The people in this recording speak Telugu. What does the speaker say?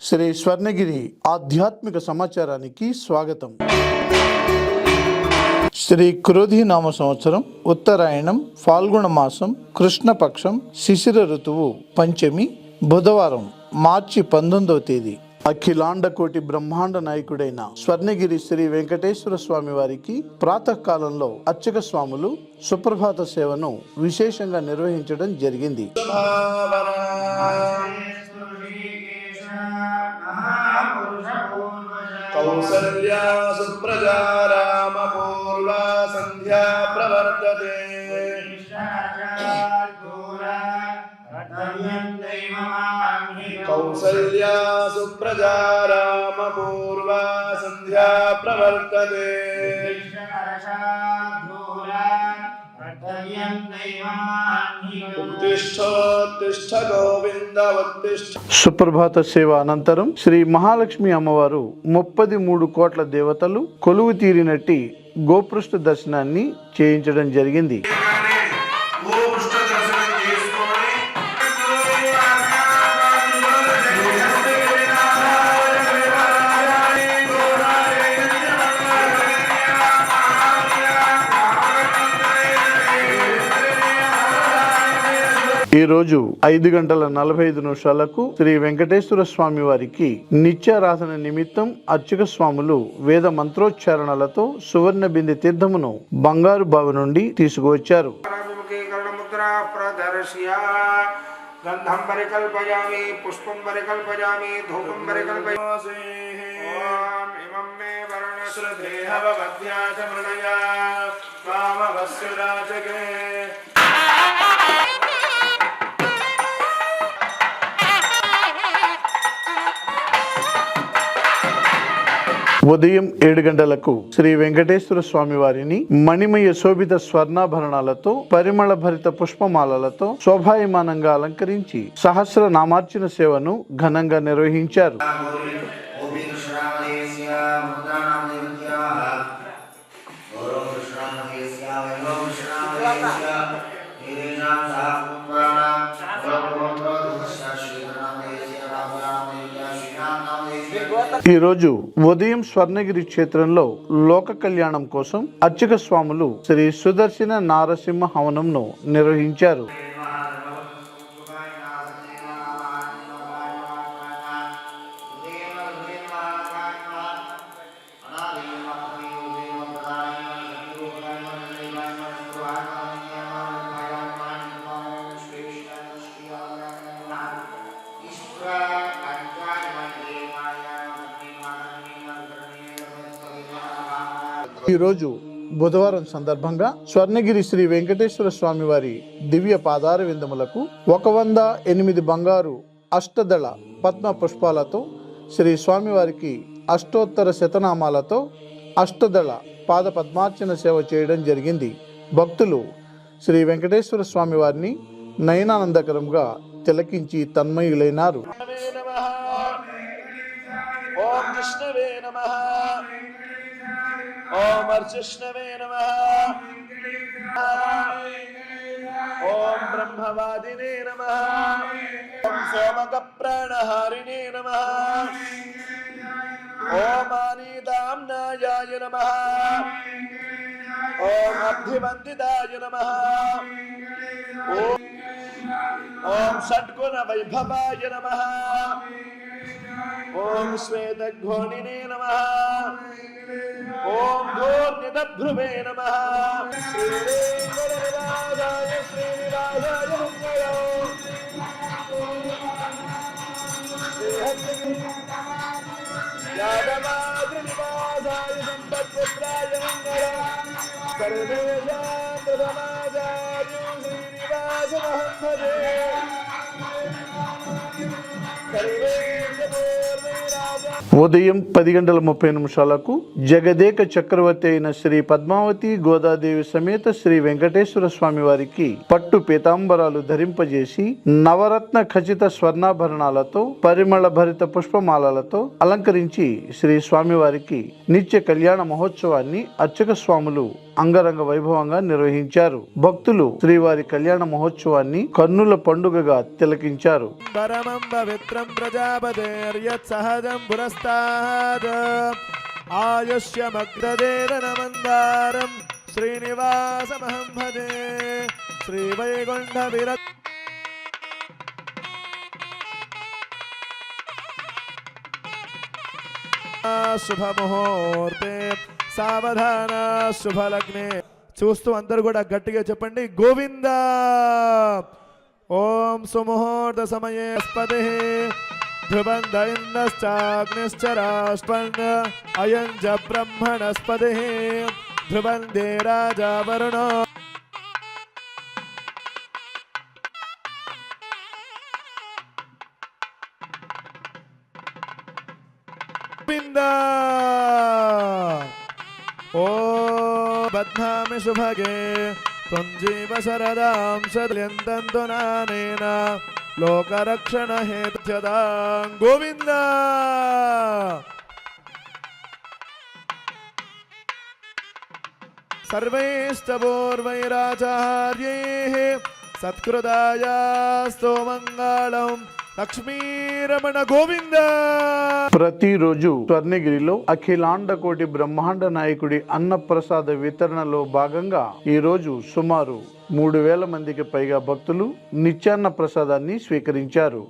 శ్రీ స్వర్ణగిరి ఆధ్యాత్మిక సమాచారానికి స్వాగతం. శ్రీ క్రోధి నామ సంవత్సరం, ఉత్తరాయణం, ఫాల్గుణ మాసం, కృష్ణపక్షం, శిశిర ఋతువు, పంచమి, బుధవారం, మార్చి 19వ తేదీ. అఖిలాండ కోటి బ్రహ్మాండ నాయకుడైన స్వర్ణగిరి శ్రీ వెంకటేశ్వర స్వామి వారికి ప్రాతకాలంలో అర్చక స్వాములు సుప్రభాత సేవను విశేషంగా నిర్వహించడం జరిగింది. కౌసల్యా సుప్రజా రామ పూర్వా సంధ్యా ప్రవర్తతే. కౌసల్యా సుప్రజా రామ పూర్వా సంధ్యా ప్రవర్తతే. ఉత్తిష్ఠోత్తిష్ఠ గోవింద ఉత్తిష్ఠ. సుప్రభాత సేవ అనంతరం శ్రీ మహాలక్ష్మి అమ్మవారు 33 కోట్ల దేవతలు కొలువు తీరినట్టి గోపృష్ఠ దర్శనాన్ని చేయించడం జరిగింది. ఈ రోజు 5:45 శ్రీ వెంకటేశ్వర స్వామి వారికి నిత్యారాధన నిమిత్తం అర్చక స్వాములు వేద మంత్రోచ్చారణలతో సువర్ణ బిందె తీర్థమును బంగారు బావి నుండి తీసుకువచ్చారు. గంధం పరికల్పయామి, పుష్పం పరికల్పయామి, ధూపం పరికల్పయామి. ఓం ఇమం మే వర్ణశ్రుదేహ భవద్యాచ మృణయా కామవస్యురాజగే. ఉదయం 7 గంటలకు శ్రీ వెంకటేశ్వర స్వామి వారిని మణిమయ శోభిత స్వర్ణాభరణాలతో, పరిమళ భరిత పుష్పమాలలతో శోభాయమానంగా అలంకరించి సహస్ర నామార్చన సేవను ఘనంగా నిర్వహించారు. ఈ రోజు ఉదయం స్వర్ణగిరి క్షేత్రంలో లోక కళ్యాణం కోసం అర్చక స్వాములు శ్రీ సుదర్శన నారసింహ హవనంను నిర్వహించారు. ఈరోజు బుధవారం సందర్భంగా స్వర్ణగిరి శ్రీ వెంకటేశ్వర స్వామి వారి దివ్య పాదార విందములకు 108 బంగారు అష్టదళ పద్మ పుష్పాలతో, శ్రీ స్వామివారికి అష్టోత్తర శతనామాలతో అష్టదళ పాద పద్మార్చన సేవ చేయడం జరిగింది. భక్తులు శ్రీ వెంకటేశ్వర స్వామి వారిని నయనానందకరంగా తిలకించి తన్మయులైనారు. ఓం కృష్ణవే నమః. ఓం అర్చిష్ణవే నమః. ఓం బ్రహ్మవాదినే నమః. ఓం సోమక ప్రాణహారిణే నమః. ఓం ఆనీదాంనాయాయ నమః. ఓం అబ్ధివందితాయ నమః. ఓం షడ్గుణ వైభవాయ నమః. ఓం శ్వేతఘోణినే నమః. ఓం ధూర్నిదభ్రువే నమః. శ్రీవేంకటనివాసాయ శ్రీనివాసాయ మంగళం. యాదవాద్రినివాసాయ సంపత్పుత్రాయ మంగళం. సర్వేషాం ప్రథమాచార్యం శ్రీనివాసమహం భజే. సర్వేషు పూర్వే రాజా ఉదయం 10:30 జగదేక చక్రవర్తి అయిన శ్రీ పద్మావతి గోదాదేవి సమేత శ్రీ వెంకటేశ్వర స్వామి వారికి పట్టు పీతాంబరాలు ధరింపజేసి నవరత్న ఖచిత స్వర్ణాభరణాలతో పరిమళ భరిత పుష్పమాలలతో అలంకరించి శ్రీ స్వామివారికి నిత్య కళ్యాణ మహోత్సవాన్ని అర్చక స్వాములు అంగరంగ వైభవంగా నిర్వహించారు. భక్తులు శ్రీవారి కళ్యాణ మహోత్సవాన్ని కన్నుల పండుగగా తిలకించారు. పరమం పవిత్రం ప్రజాపతేర్యత్ సహజం పురస్తాద్ ఆయుష్యమగ్రదేదనమందారం శ్రీనివాసమహం భజే శ్రీవైకుంఠ విరక్త శుభముహూర్తే సావధాన శుభలగ్నే. చూస్తూ అందరూ కూడా గట్టిగా చెప్పండి గోవిందా. ఓం సుముహూర్త సమయే స్పదే ధ్రువంద ఇంద్రశ్చాగ్నిశ్చ రాష్ట్రన్ అయం చ బ్రహ్మణస్పదే ధ్రువందే రాజా వరుణో. గోవిందా. ఓ బధ్నామి శుభగే త్వంజీవ శరదాం శర్యంతంతు నానేన లోకరక్షణ హేతుదాం. గోవిందా. సర్వైష్టపూర్వైరాచార్యైః సత్కృతాయాస్తు మంగళం. లక్ష్మీరమణ గోవింద. ప్రతిరోజు స్వర్ణగిరిలో అఖిలాండ కోటి బ్రహ్మాండ నాయకుడి అన్నప్రసాద వితరణలో భాగంగా ఈ రోజు సుమారు 3,000 మందికి పైగా భక్తులు నిత్యాన్న ప్రసాదాన్ని స్వీకరించారు.